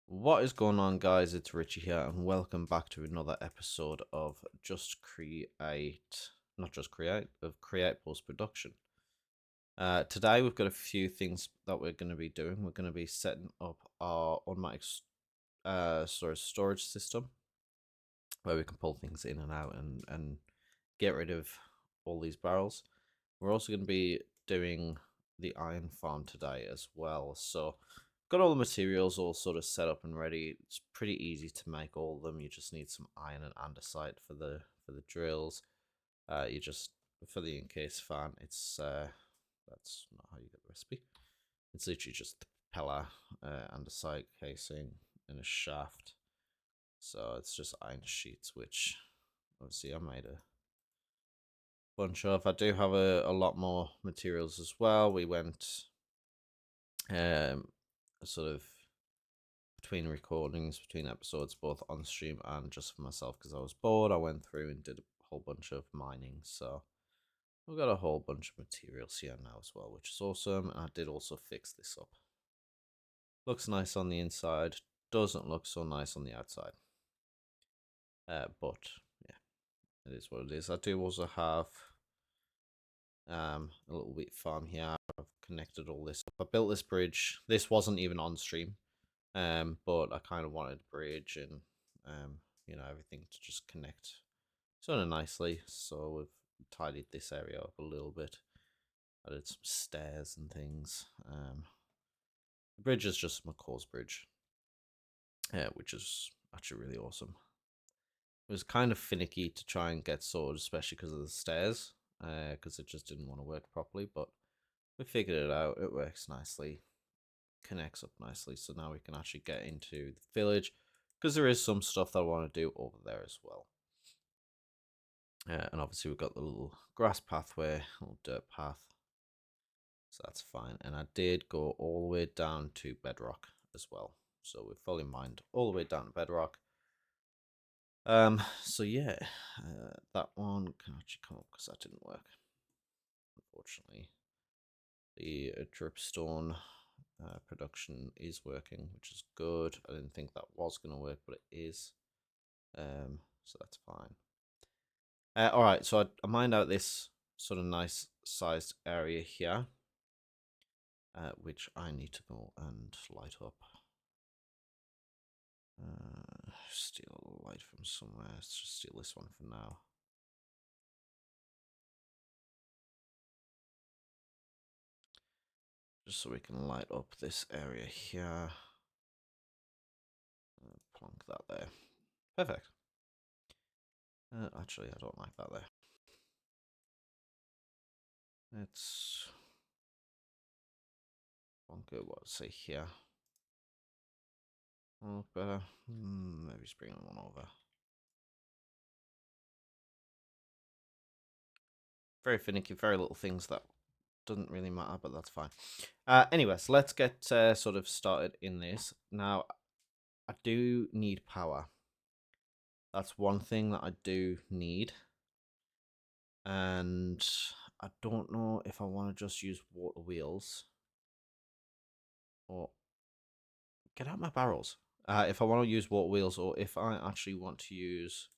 What is going on, guys? It's Richie here, and welcome back to another episode of Create Post Production. Today we've got a few things that we're going to be doing. We're going to be setting up our automatic storage system where we can pull things in and out and get rid of all these barrels. We're also going to be doing the iron farm today as well. So got all the materials all sort of set up and ready. It's pretty easy to make all of them. You just need some iron and andesite for the drills. You just for the encase fan. It's that's not how you get the recipe. It's literally just the propeller, andesite casing, and a shaft. So it's just iron sheets, which obviously I made a bunch of. I do have a lot more materials as well. We went sort of between recordings, between episodes, both on stream and just for myself because I was bored. I went through and did a whole bunch of mining. So we've got a whole bunch of materials here now as well, which is awesome. And I did also fix this up. Looks nice on the inside, doesn't look so nice on the outside. But yeah, it is what it is. I do also have a little wheat farm here. I've connected all this up. I built this bridge. This wasn't even on stream, but I kind of wanted a bridge and everything to just connect sort of nicely. So we've tidied this area up a little bit. Added some stairs and things. The bridge is just McCaw's bridge, which is actually really awesome. It was kind of finicky to try and get sorted, especially because of the stairs, because it just didn't want to work properly, but we figured it out. It works nicely, connects up nicely, so now we can actually get into the village, because there is some stuff that I want to do over there as well. And obviously we've got the little grass pathway, little dirt path, so that's fine. And I did go all the way down to bedrock as well, so we've fully mined all the way down to bedrock. So yeah, that one can actually come up because that didn't work, unfortunately. The dripstone production is working, which is good. I didn't think that was going to work, but it is. So that's fine. All right, so I mined out this sort of nice sized area here, which I need to go and light up. Steal a light from somewhere. Let's just steal this one for now. Just so we can light up this area here. Plonk that there. Perfect. Actually, I don't like that there. Let's plonk it, what, say here. Oh, better. Maybe just bring one over. Very finicky, very little things that doesn't really matter, but that's fine. Anyways, let's get sort of started in this. Now, I do need power. That's one thing that I do need. And I don't know if I want to just use water wheels or get out my barrels. If I want to use water wheels or if I actually want to use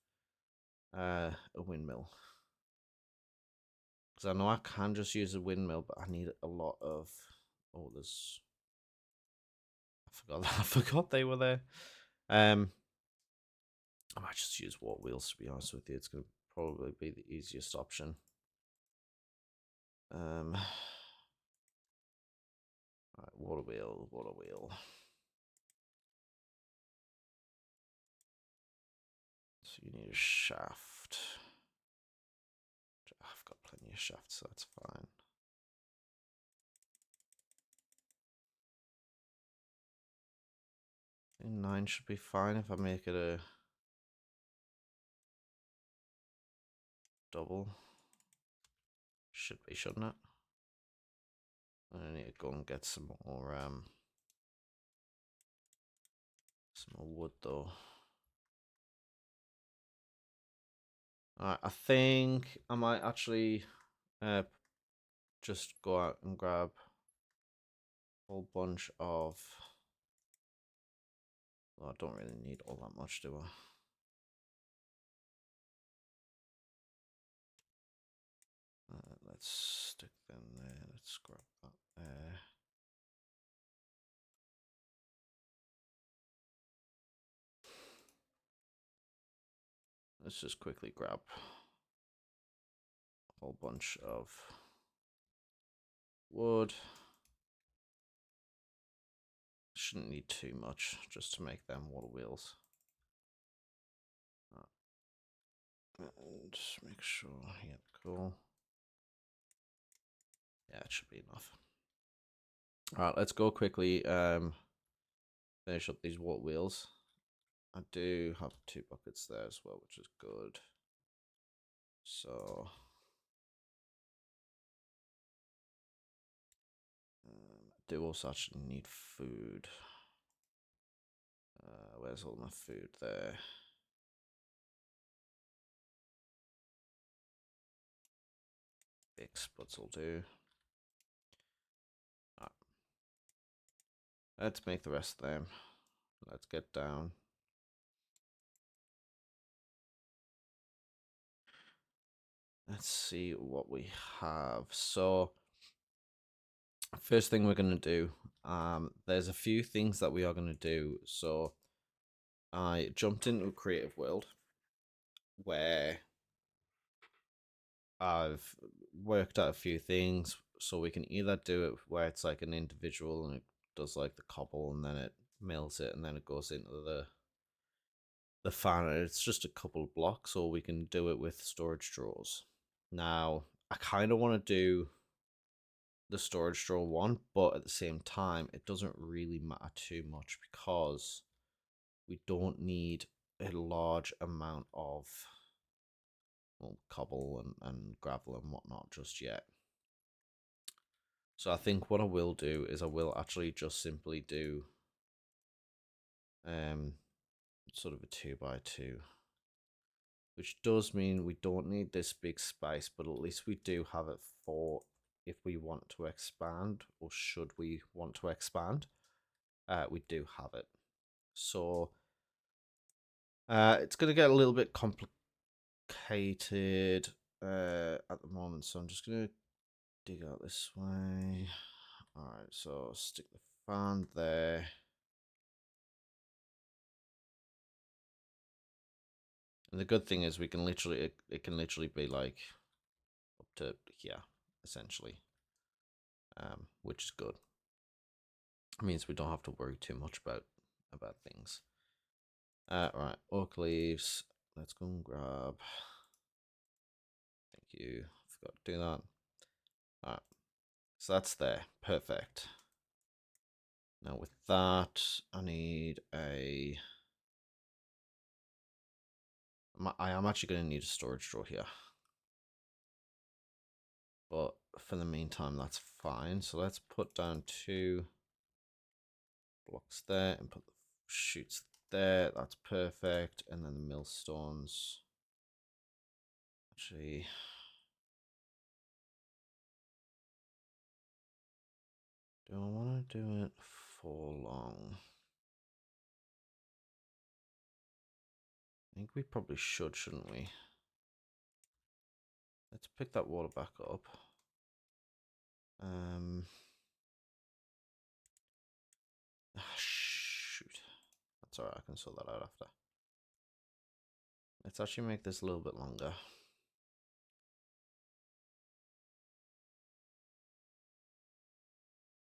a windmill. Because I know I can just use a windmill, but I need a lot of... Oh, there's... I forgot they were there. I might just use water wheels, to be honest with you. It's going to probably be the easiest option. Right, water wheel, water wheel. So you need a shaft. I've got plenty of shafts, so that's fine. I think 9 should be fine if I make it a double. Should be, shouldn't it? I need to go and get some more wood though. Alright, I think I might actually just go out and grab a whole bunch of Well, I don't really need all that much, do I? Let's stick them there. Let's grab that there. Let's just quickly grab a whole bunch of wood. Shouldn't need too much just to make them water wheels. And just make sure, yeah, cool. Yeah, it should be enough. All right, let's go quickly finish up these water wheels. I do have 2 buckets there as well, which is good. So I do also actually need food. Where's all my food there? Big spuds will do. Right. Let's make the rest of them. Let's get down. Let's see what we have. So first thing we're going to do, there's a few things that we are going to do. So I jumped into a creative world where I've worked out a few things. So we can either do it where it's like an individual and it does like the cobble and then it mills it and then it goes into the fan and it's just a couple of blocks, or we can do it with storage drawers. Now, I kind of want to do the storage drawer one, but at the same time, it doesn't really matter too much because we don't need a large amount of cobble and gravel and whatnot just yet. So I think what I will do is I will actually just simply do sort of a 2x2, which does mean we don't need this big space, but at least we do have it for if we want to expand, or should we want to expand, we do have it. So it's going to get a little bit complicated at the moment, so I'm just going to dig out this way. All right, so stick the fan there. And the good thing is we can literally, it can literally be like up to here, essentially, which is good. It means we don't have to worry too much about things. Right, oak leaves. Let's go and grab. Thank you. Forgot to do that. All right, so that's there. Perfect. Now with that, I need a. I am actually going to need a storage drawer here. But for the meantime, that's fine. So let's put down 2 blocks there and put the chutes there. That's perfect. And then the millstones. Actually, do I want to do it for long? I think we probably should, shouldn't we? Let's pick that water back up. Shoot. That's alright, I can sort that out after. Let's actually make this a little bit longer.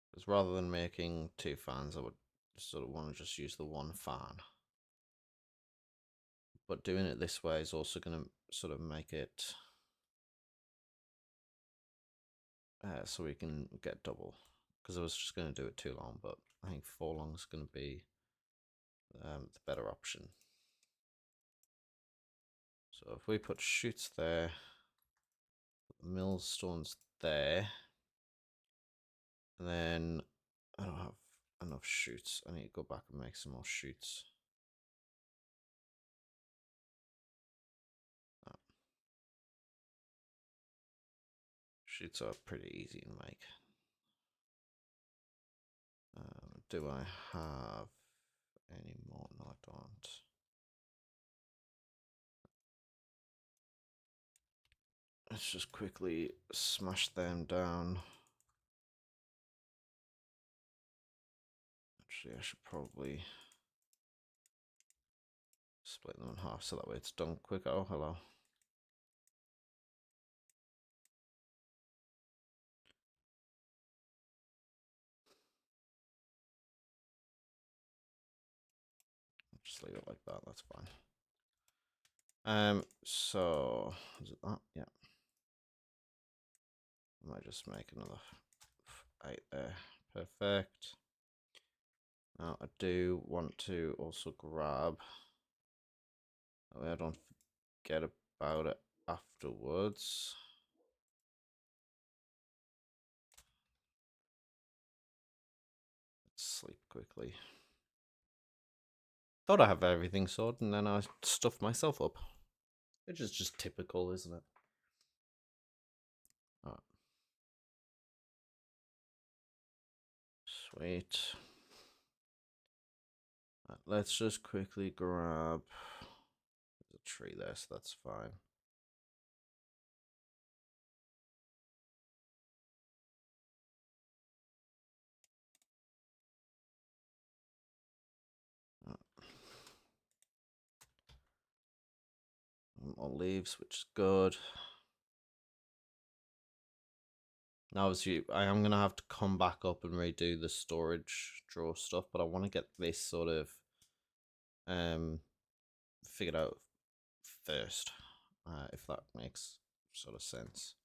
Because rather than making 2 fans, I would sort of want to just use the 1 fan. But doing it this way is also going to sort of make it so we can get double. Because I was just going to do it too long, but I think 4 long is going to be the better option. So if we put chutes there, put the millstones there, and then I don't have enough chutes. I need to go back and make some more chutes. Chutes are pretty easy to make. Do I have any more? No, let's just quickly smash them down. Actually, I should probably split them in half so that way it's done quicker. Oh, hello. Just leave it like that, that's fine. So is it that? Yeah. I might just make another 8 there. Perfect. Now I do want to also grab, that way I don't forget about it afterwards. Let's sleep quickly. Thought I have everything sorted and then I stuffed myself up. Which is just typical, isn't it? Alright. Sweet. Right, let's just quickly grab, there's a tree there, so that's fine. More leaves, which is good. Now, obviously, I am going to have to come back up and redo the storage drawer stuff, but I want to get this sort of figured out first, if that makes sort of sense.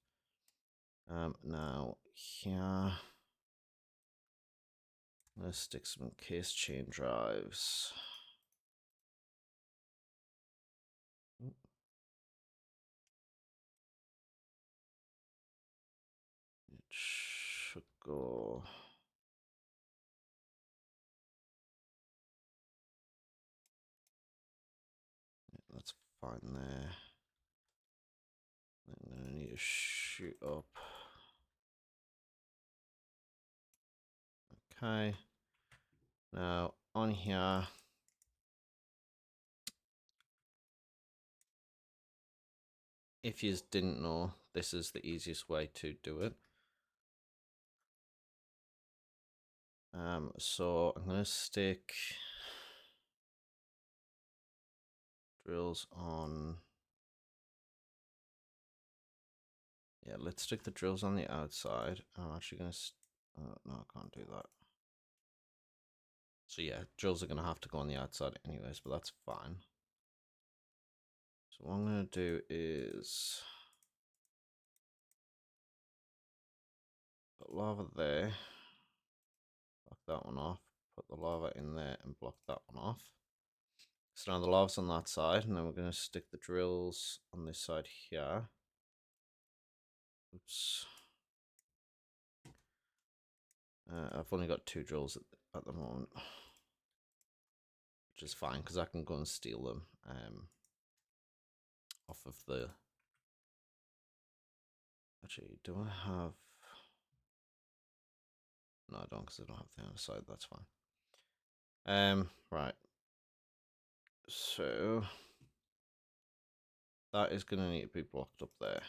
Now, here, I'm going to stick some case chain drives. It should go. Yeah, that's fine there. I'm going to need to shoot up. Okay. Now, on here, if you didn't know, this is the easiest way to do it. So I'm gonna stick drills on. Yeah, let's stick the drills on the outside. I'm actually gonna. No, I can't do that. So yeah, drills are gonna have to go on the outside anyways, but that's fine. So what I'm gonna do is put lava there, block that one off, put the lava in there and block that one off. So now the lava's on that side, and then we're gonna stick the drills on this side here. Oops. I've only got 2 drills at the moment, which is fine because I can go and steal them off of the. Actually, do I have? No, I don't, because I don't have the other side. That's fine. Right. So that is going to need to be blocked up there,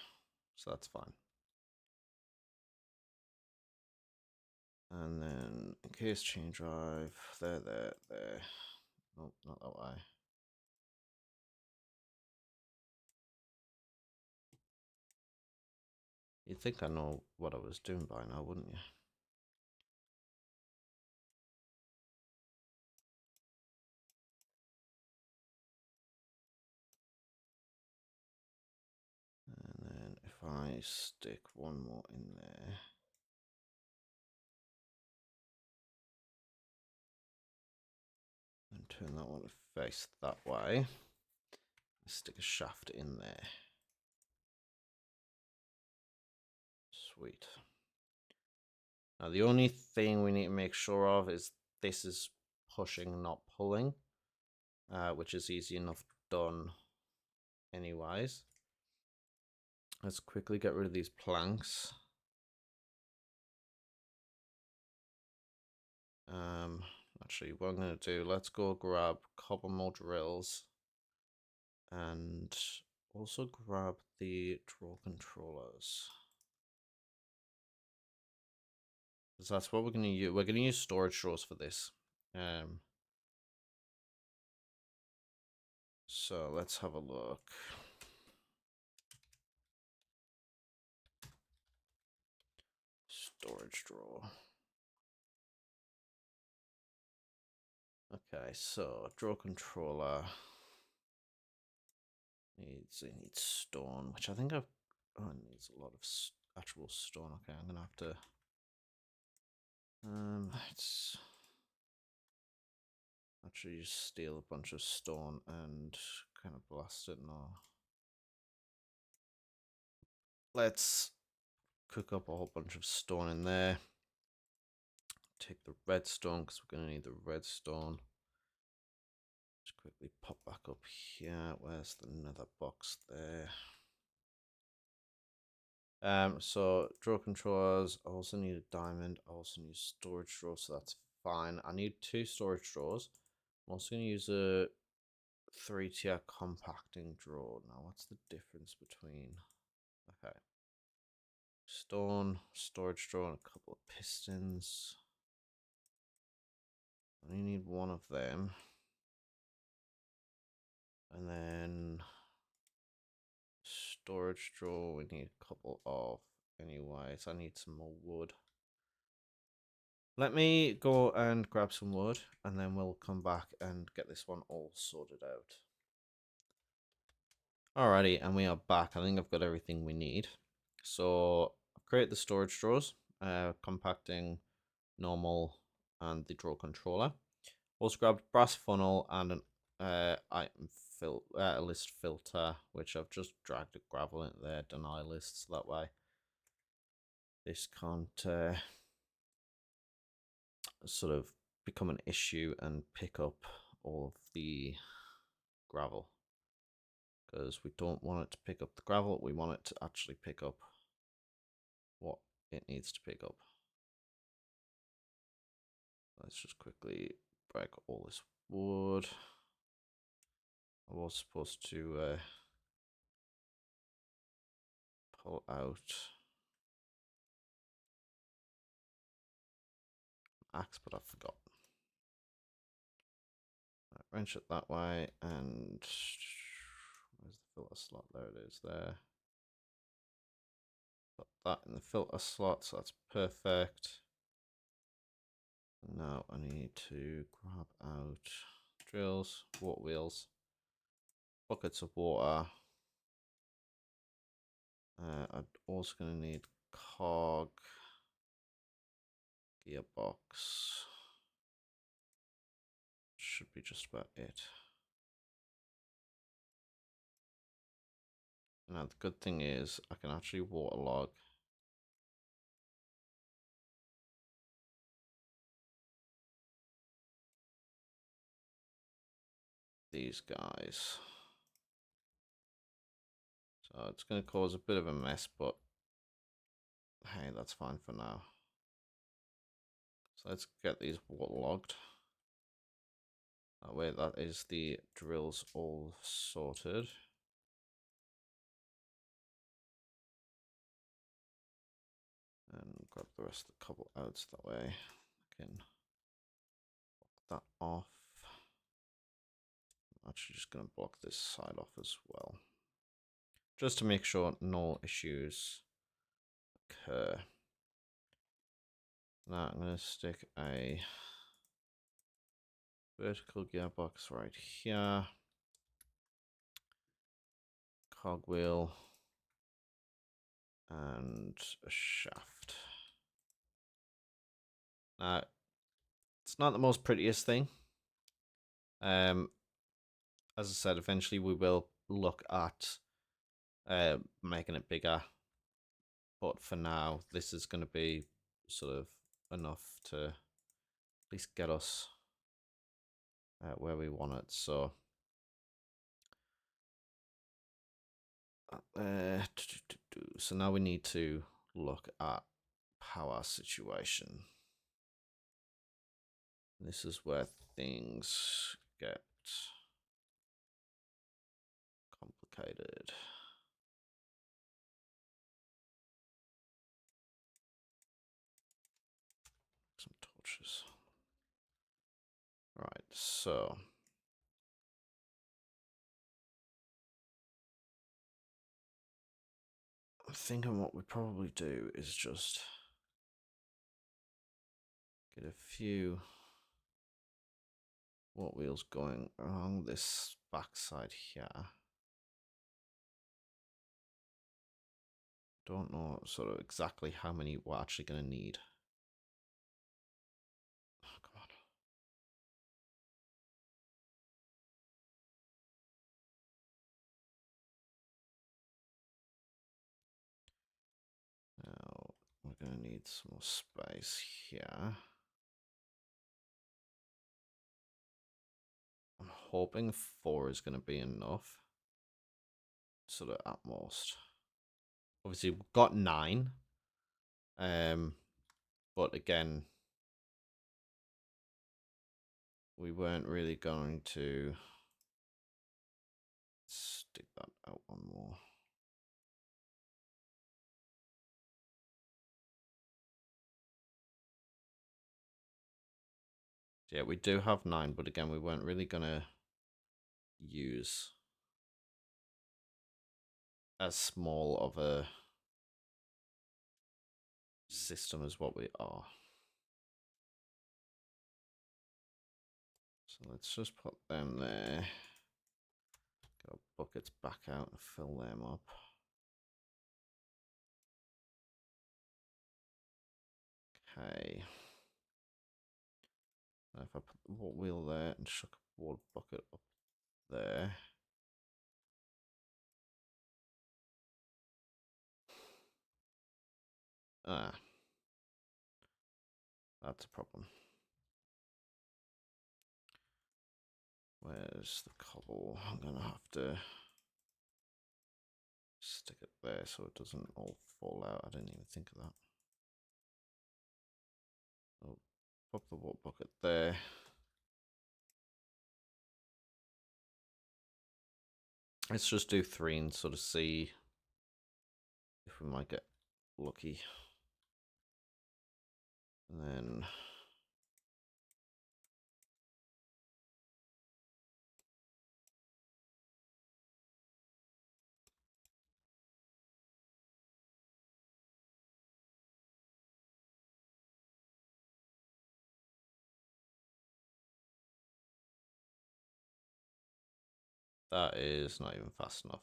so that's fine. And then case chain drive there. Nope, not that way. You'd think I know what I was doing by now, wouldn't you? And then if I stick one more in there. And turn that one to face that way. Stick a shaft in there. Sweet. Now the only thing we need to make sure of is this is pushing, not pulling, which is easy enough done anyways. Let's quickly get rid of these planks. Actually, what I'm going to do, let's go grab a couple more drills and also grab the draw controllers. Because that's what we're going to use. We're going to use storage drawers for this. So let's have a look. Storage drawer. Okay, so draw controller needs stone, which I think it needs a lot of actual stone. Okay, I'm gonna have to let's actually just steal a bunch of stone and kind of blast it now. Let's cook up a whole bunch of stone in there. Take the redstone because we're going to need the redstone. Just quickly pop back up here. Where's the nether box there? So draw controllers. I also need a diamond. I also need storage drawer, so that's fine. I need 2 storage drawers. I'm also going to use a 3-tier compacting drawer. Now, what's the difference between? Okay. Stone, storage drawer, and a couple of pistons. I only need 1 of them. And then storage drawer, we need a couple of anyways. I need some more wood. Let me go and grab some wood and then we'll come back and get this one all sorted out. Alrighty, and we are back. I think I've got everything we need. So I've created the storage drawers, compacting, normal, and the draw controller. Also grabbed brass funnel and an item list filter, which I've just dragged a gravel in there, deny lists, that way this can't sort of become an issue and pick up all of the gravel, because we don't want it to pick up the gravel, we want it to actually pick up what it needs to pick up. Let's just quickly break all this wood. I was supposed to pull out axe, but I forgot. Right, wrench it that way, and where's the filter slot? There it is there. Put that in the filter slot, so that's perfect. Now I need to grab out drills, water wheels, buckets of water. I'm also going to need cog, gearbox. Should be just about it. Now the good thing is I can actually waterlog these guys. So it's going to cause a bit of a mess, but hey, that's fine for now. So let's get these waterlogged. That way that is the drills all sorted. And grab the rest of the cobble out so that way I can block that off. I'm actually just going to block this side off as well, just to make sure no issues occur. Now I'm going to stick a vertical gearbox right here, cogwheel, and a shaft. Now, it's not the most prettiest thing. As I said, eventually we will look at making it bigger, but for now, this is going to be sort of enough to at least get us where we want it. So so now we need to look at power situation. This is where things get complicated. So I'm thinking what we probably do is just get a few what wheels going along this backside here. Don't know sort of exactly how many we're actually going to need. Oh, come on. Now we're going to need some more space here. I'm hoping 4 is going to be enough. Sort of at most. Obviously, we've got 9. But again, we weren't really going to stick that out one more. Yeah, we do have 9, but again, we weren't really going to use as small of a system as what we are. So let's just put them there. Get our buckets back out and fill them up. Okay. Now if I put the water wheel there and chuck a water bucket up there. Ah. That's a problem. Where's the cobble? I'm going to have to stick it there so it doesn't all fall out. I didn't even think of that. Oh, pop the water bucket there. Let's just do 3 and sort of see if we might get lucky. And then that is not even fast enough.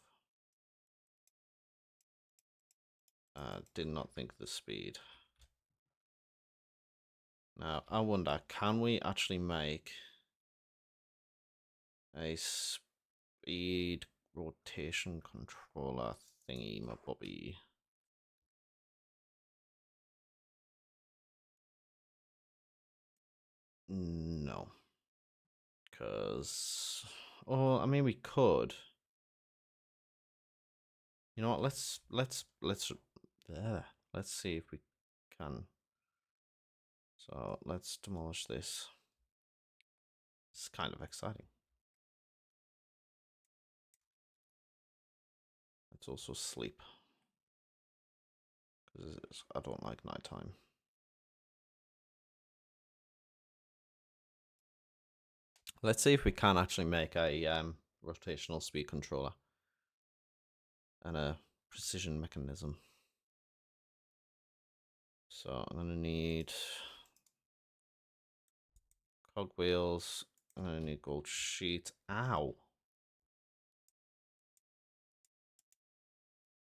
Did not think of the speed. Now, I wonder, can we actually make a speed rotation controller thingy, my bobby? No. Because, oh, I mean, we could. You know what? Let's see if we can. So let's demolish this. It's kind of exciting. Let's also sleep, because I don't like nighttime. Let's see if we can actually make a rotational speed controller and a precision mechanism. So I'm going to need cogwheels. I'm going to need gold sheet. Ow.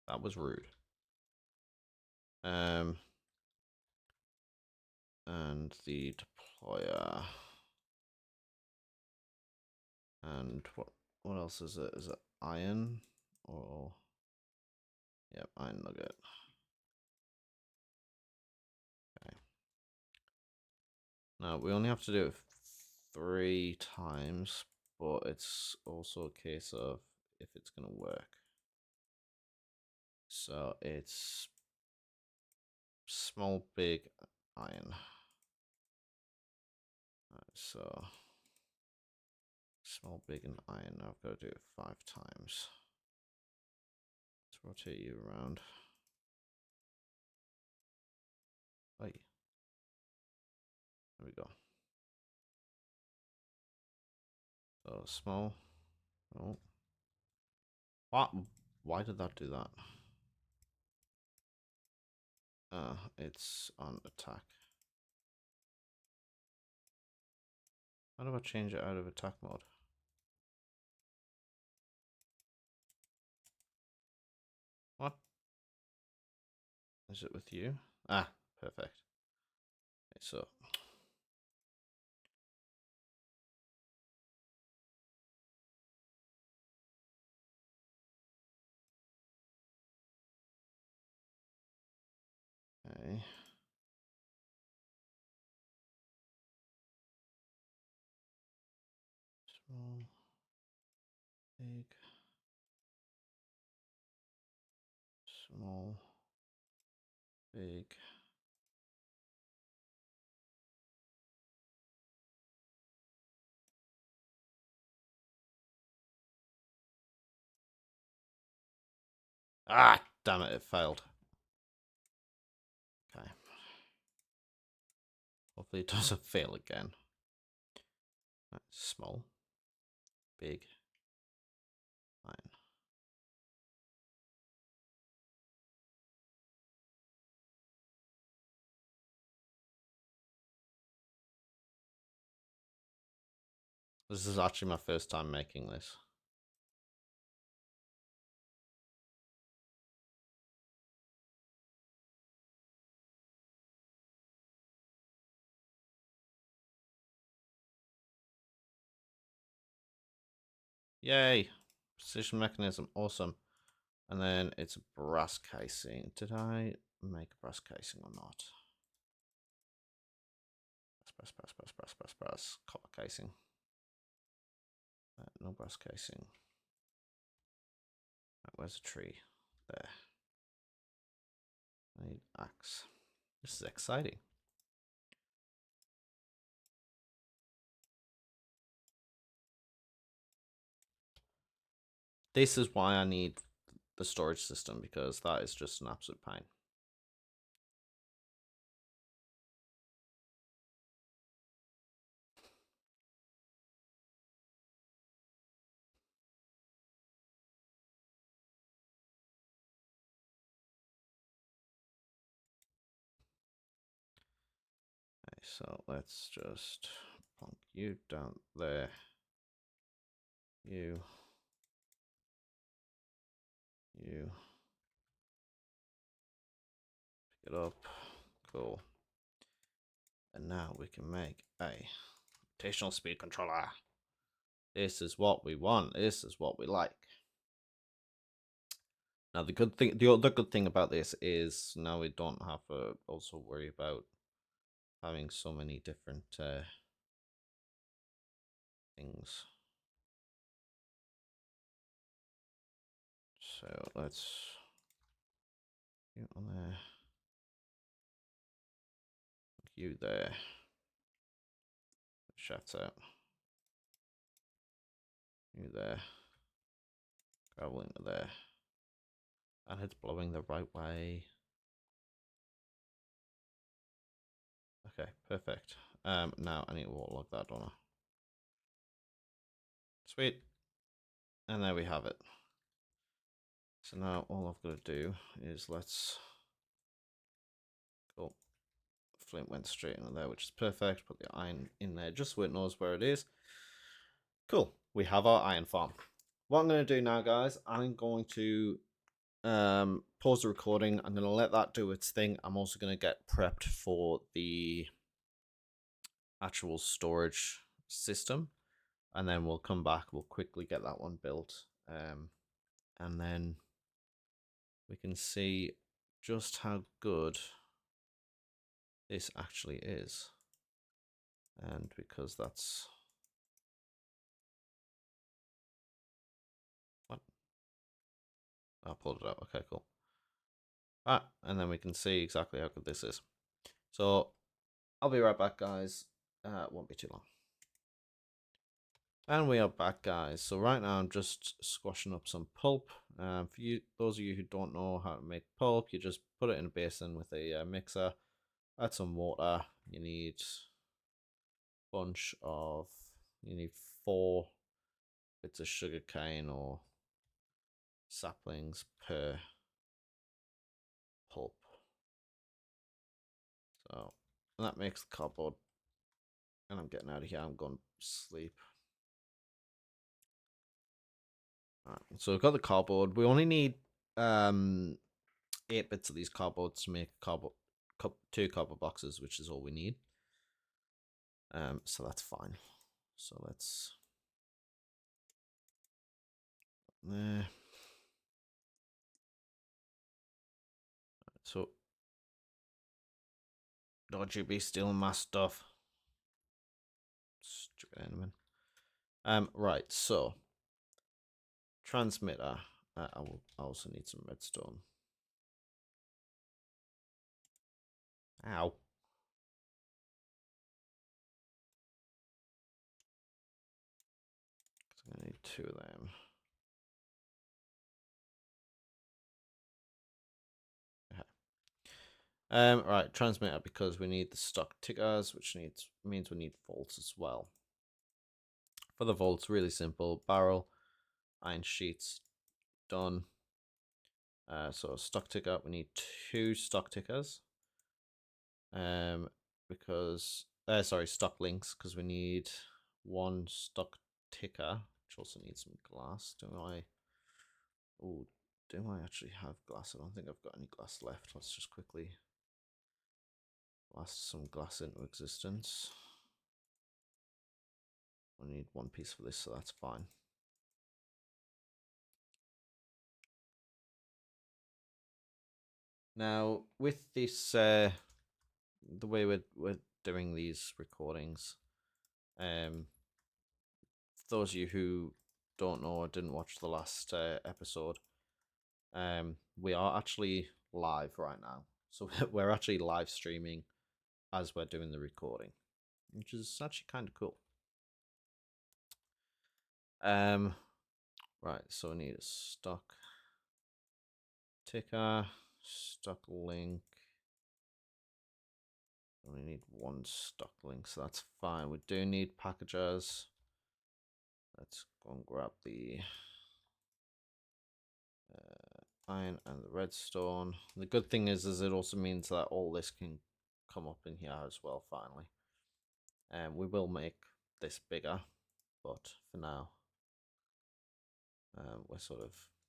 That was rude. And the deployer. And what else is it? Is it iron? Or yep, iron nugget. Okay. Now we only have to do it 3 times, but it's also a case of if it's gonna work. So it's small, big, iron. So small, big, and iron. I've got to do it 5 times. Let's rotate you around. Right. There we go. So small. Oh. What? Why did that do that? It's on attack. How do I change it out of attack mode? What? Is it with you? Ah, perfect. Okay, so. Okay. Small. Big. Small. Big. Ah, damn it, it failed. Okay. Hopefully it doesn't fail again. Right, small. Big. Fine. This is actually my first time making this. Yay! Precision mechanism, awesome. And then it's a brass casing. Did I make a brass casing or not? Brass. Copper casing. No brass casing. Right, where's the tree? There. I need axe. This is exciting. This is why I need the storage system, because that is just an absolute pain. Okay, so let's just plonk you down there. You. Pick it up. Cool. And now we can make a rotational speed controller. This is what we want. This is what we like. Now the other good thing about this is now we don't have to also worry about having so many different things. So let's get on there. You there. Shouts out. You there. Gravel into there. And it's blowing the right way. Okay, perfect. Now I need to waterlog that, don't I? Sweet. And there we have it. So now all I've got to do is let's go. Flint went straight into there, which is perfect. Put the iron in there just so it knows where it is. Cool. We have our iron farm. What I'm going to do now, guys, I'm going to pause the recording. I'm going to let that do its thing. I'm also going to get prepped for the actual storage system. And then we'll come back. We'll quickly get that one built. And then we can see just how good this actually is. And because that's... What? I pulled it out. Okay, cool. And then we can see exactly how good this is. So I'll be right back, guys. Won't be too long. And we are back, guys. So right now I'm just squashing up some pulp. For you, those of you who don't know how to make pulp, you just put it in a basin with a mixer. Add some water. You need a bunch of. You need 4 bits of sugar cane or saplings per pulp. So that makes the cardboard. And I'm getting out of here. I'm going to sleep. All right, so we've got the cardboard. We only need 8 bits of these cardboards to make cardboard, 2 cardboard boxes, which is all we need. So that's fine. So let's there. So don't you be stealing my stuff, stupid Enderman. Right. So transmitter. I also need some redstone. Ow. I'm gonna need 2 of them. Right, transmitter, because we need the stock tickers, which means we need volts as well. For the volts, really simple. Barrel, iron sheets, done. So stock ticker, we need 2 stock tickers. Because sorry, stock links, because we need 1 stock ticker, which also needs some glass. Do I actually have glass? I don't think I've got any glass left. Let's just quickly blast some glass into existence. I need 1 piece for this, so that's fine. Now, with this, the way we're doing these recordings, those of you who don't know or didn't watch the last episode, we are actually live right now. So we're actually live streaming as we're doing the recording, which is actually kind of cool. Right, so we need a stock ticker, stock link. We need 1 stock link, so that's fine. We do need packagers. Let's go and grab the iron and the redstone. The good thing is it also means that all this can come up in here as well, finally. And we will make this bigger, but for now,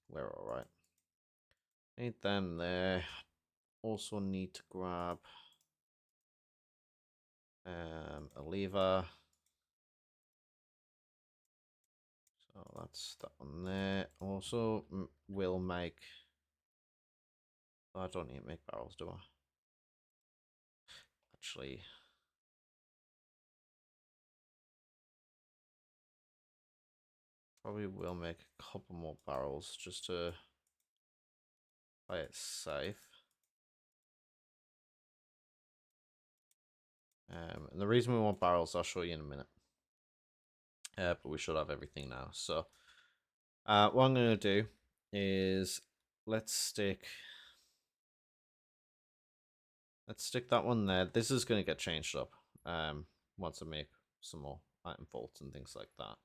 we're all right. Need them there. Also need to grab a lever. So that's that one there. Also, will make. I don't need to make barrels, do I? Actually, probably will make a couple more barrels just to play it safe. And the reason we want barrels, I'll show you in a minute. But we should have everything now. So, what I'm going to do is let's stick that one there. This is going to get changed up once I make some more item vaults and things like that.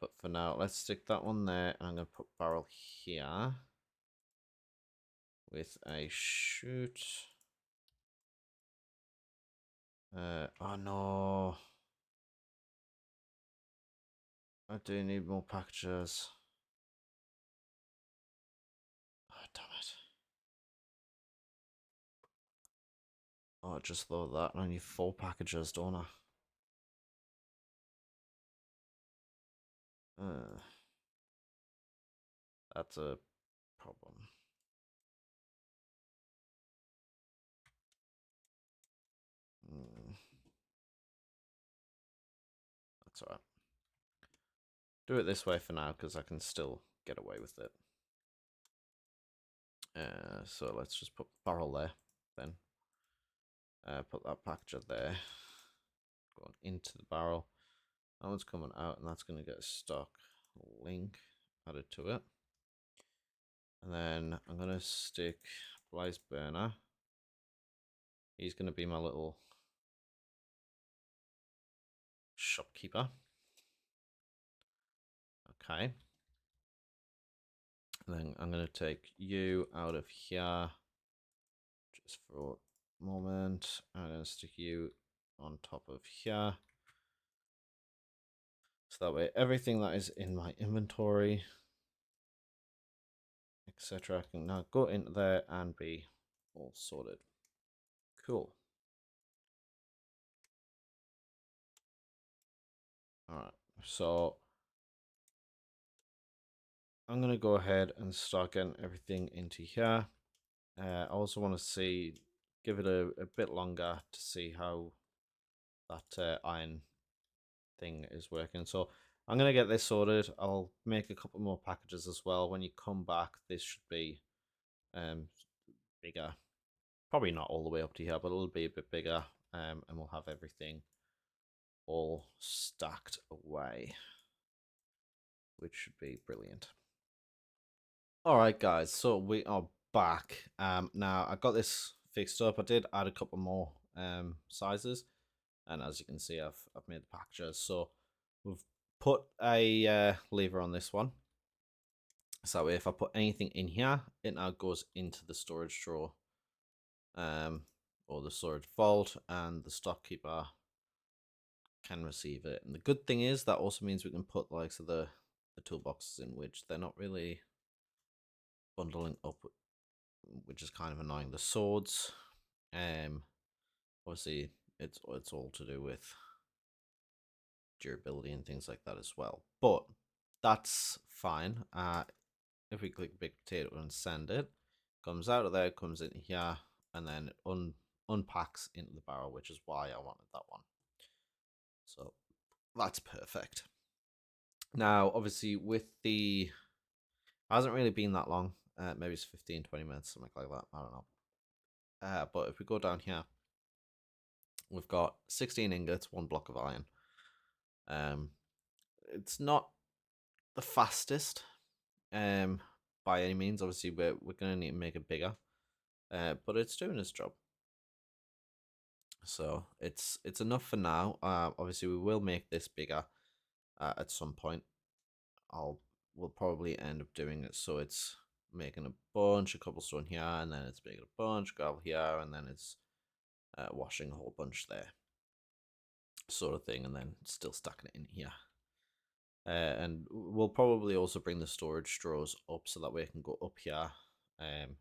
But for now, let's stick that one there. And I'm going to put barrel here with a chute. Oh no. I do need more packages. Oh, damn it. Oh, I just thought that. I need 4 packages, don't I? That's a problem. That's alright. Do it this way for now, because I can still get away with it. So let's just put the barrel there, then. Put that packager there. Going into the barrel. That one's coming out, and that's going to get a stock link added to it. And then I'm going to stick Blaze Burner. He's going to be my little shopkeeper. Okay. And then I'm going to take you out of here just for a moment. I'm going to stick you on top of here. So that way everything that is in my inventory, etc., can now go into there and be all sorted. Cool. All right. So I'm going to go ahead and start getting everything into here. I also want to give it a bit longer to see how that iron thing is working. So I'm going to get this sorted. I'll make a couple more packages as well. When you come back, this should be bigger. Probably not all the way up to here, but it'll be a bit bigger. And we'll have everything all stacked away, which should be brilliant. All right, guys, so we are back. Now I got this fixed up. I did add a couple more sizes, and as you can see, I've made the packages. So we've put a lever on this one, so that way if I put anything in here, it now goes into the storage drawer, or the storage vault, and the stockkeeper can receive it. And the good thing is that also means we can put like the toolboxes in, which they're not really bundling up, which is kind of annoying. The swords, obviously it's all to do with durability and things like that as well, but that's fine. If we click big potato and send it, comes out of there, comes in here, and then unpacks into the barrel, which is why I wanted that one. So that's perfect. Now obviously with the, it hasn't really been that long, maybe it's 15-20 minutes, something like that, I don't know. But if we go down here, we've got 16 ingots, 1 block of iron. It's not the fastest by any means. Obviously we're going to need to make it bigger, but it's doing its job, so it's enough for now. Obviously we will make this bigger at some point. We'll probably end up doing it so it's making a bunch of cobblestone here, and then it's making a bunch of gravel here, and then it's washing a whole bunch there, sort of thing, and then still stacking it in here. And we'll probably also bring the storage drawers up so that way it can go up here, and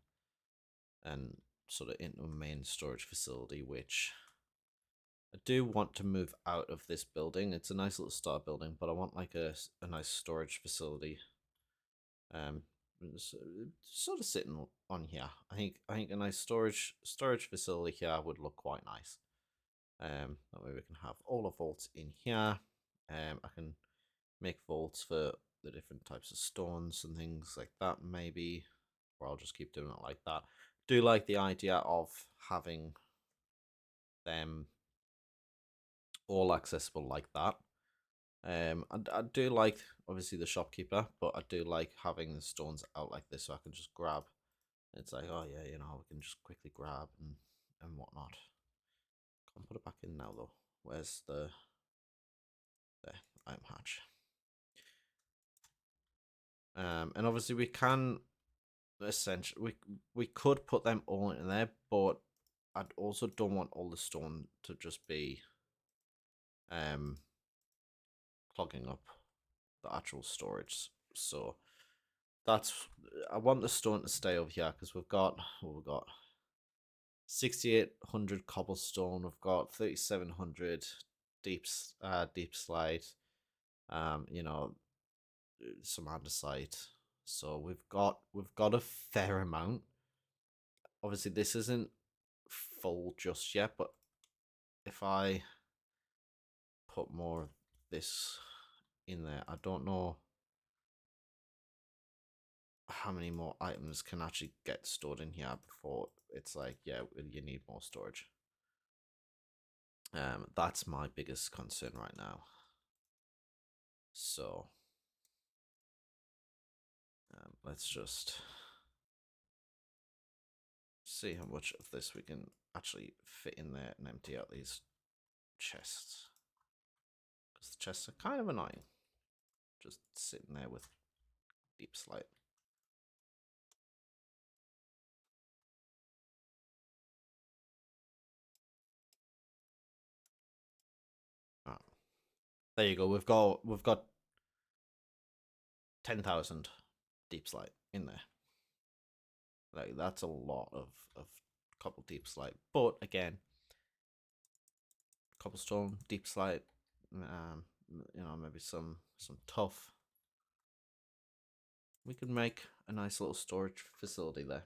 sort of into a main storage facility, which I do want to move out of this building. It's a nice little start building, but I want like a nice storage facility, sort of sitting on here. I think a nice storage facility here would look quite nice. That way we can have all the vaults in here. I can make vaults for the different types of stones and things like that, maybe, or I'll just keep doing it like that. Do like the idea of having them all accessible like that. I do like obviously the shopkeeper, but I do like having the stones out like this so I can just grab. It's like, oh yeah, you know, we can just quickly grab and whatnot. Can't put it back in now though. Where's the item hatch? And obviously we can essentially we could put them all in there, but I also don't want all the stone to just be clogging up the actual storage. So that's, I want the stone to stay over here because we've got 6,800 cobblestone, we've got 3,700 deep slide, you know, some andesite. So we've got a fair amount. Obviously this isn't full just yet, but if I put more of this in there, I don't know how many more items can actually get stored in here before it's like, yeah, you need more storage. That's my biggest concern right now. So let's just see how much of this we can actually fit in there and empty out these chests, because the chests are kind of annoying. just sitting there with deep slate. Right. There you go. We've got 10,000 deep slate in there. Like, that's a lot of cobble deep slate. But again, cobblestone deep slate, you know, maybe some tough. We could make a nice little storage facility there.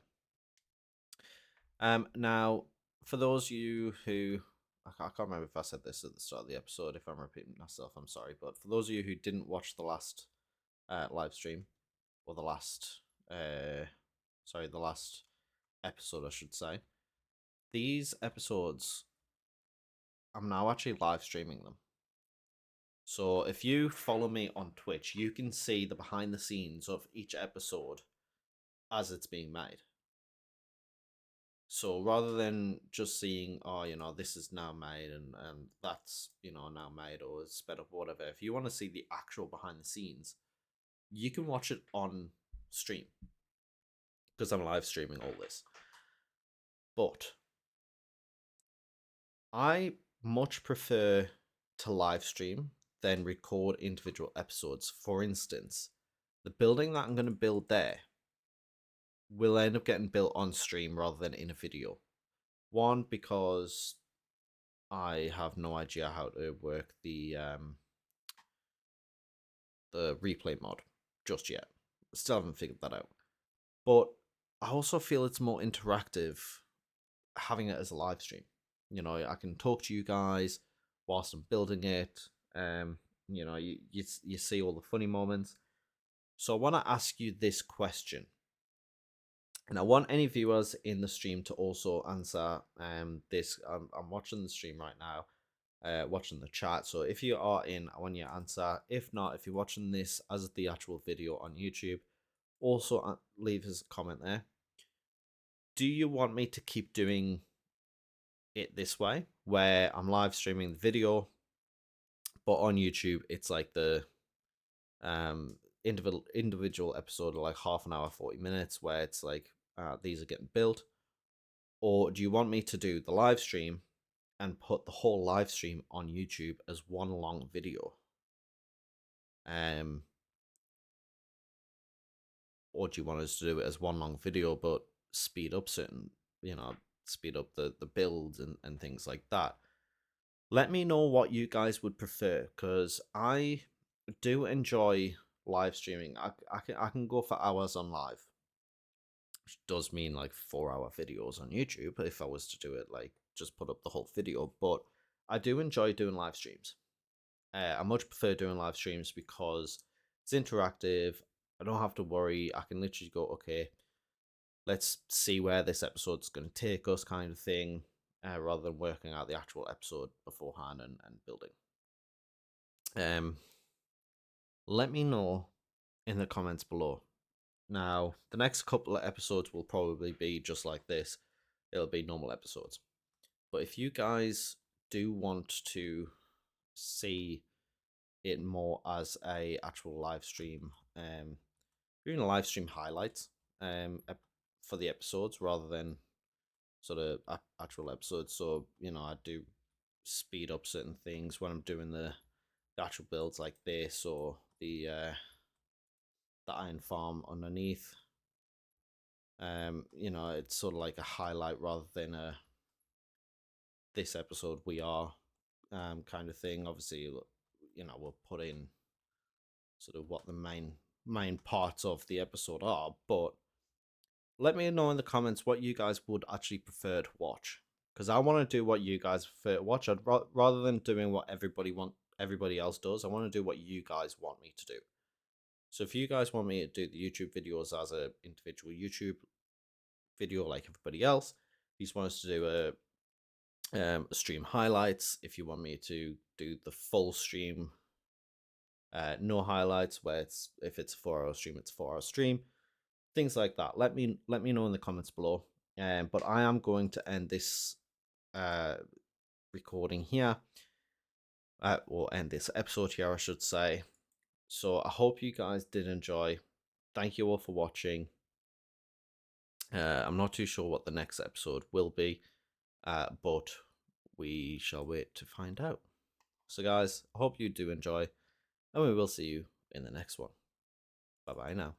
Now, for those of you who, I can't remember if I said this at the start of the episode. If I'm repeating myself, I'm sorry. But for those of you who didn't watch the last live stream, or the last, the last episode, I should say, these episodes, I'm now actually live streaming them. So if you follow me on Twitch, you can see the behind the scenes of each episode as it's being made. So rather than just seeing, oh, you know, this is now made and that's, you know, now made or it's sped up or whatever, if you want to see the actual behind the scenes, you can watch it on stream because I'm live streaming all this. But I much prefer to live stream than record individual episodes. For instance, the building that I'm going to build there will end up getting built on stream rather than in a video. One, because I have no idea how to work the replay mod just yet. Still haven't figured that out. But I also feel it's more interactive having it as a live stream. You know, I can talk to you guys whilst I'm building it. You know, you see all the funny moments. So I want to ask you this question, and I want any viewers in the stream to also answer this. I'm watching the stream right now, watching the chat. So if you are in, I want you to answer. If not, if you're watching this as the actual video on YouTube, also leave us a comment there. Do you want me to keep doing it this way, where I'm live streaming the video, but on YouTube it's like the individual episode of like half an hour, 40 minutes, where it's like these are getting built? Or do you want me to do the live stream and put the whole live stream on YouTube as one long video? Or do you want us to do it as one long video but speed up certain, you know, speed up the builds and things like that? Let me know what you guys would prefer, because I do enjoy live streaming. I can go for hours on live, which does mean like 4-hour videos on YouTube if I was to do it, like just put up the whole video. But I do enjoy doing live streams. I much prefer doing live streams because it's interactive. I don't have to worry. I can literally go, okay, let's see where this episode's going to take us, kind of thing, rather than working out the actual episode beforehand and building. Let me know in the comments below. Now, the next couple of episodes will probably be just like this. It'll be normal episodes. But if you guys do want to see it more as a actual live stream, doing a live stream highlights for the episodes rather than sort of actual episodes. So, you know, I do speed up certain things when I'm doing the actual builds like this, or the iron farm underneath. You know, it's sort of like a highlight rather than a this episode we are kind of thing. Obviously, you know, we'll put in sort of what the main parts of the episode are, but let me know in the comments what you guys would actually prefer to watch, because I want to do what you guys prefer to watch. Rather than doing what everybody else does, I want to do what you guys want me to do. So if you guys want me to do the YouTube videos as a individual YouTube video like everybody else, if you just want us to do a stream highlights, if you want me to do the full stream, no highlights, where if it's a 4-hour stream, it's a 4-hour stream, things like that. Let me know in the comments below. But I am going to end this recording here, or end this episode here, I should say. So I hope you guys did enjoy. Thank you all for watching. I'm not too sure what the next episode will be, but we shall wait to find out. So guys, I hope you do enjoy, and we will see you in the next one. Bye bye now.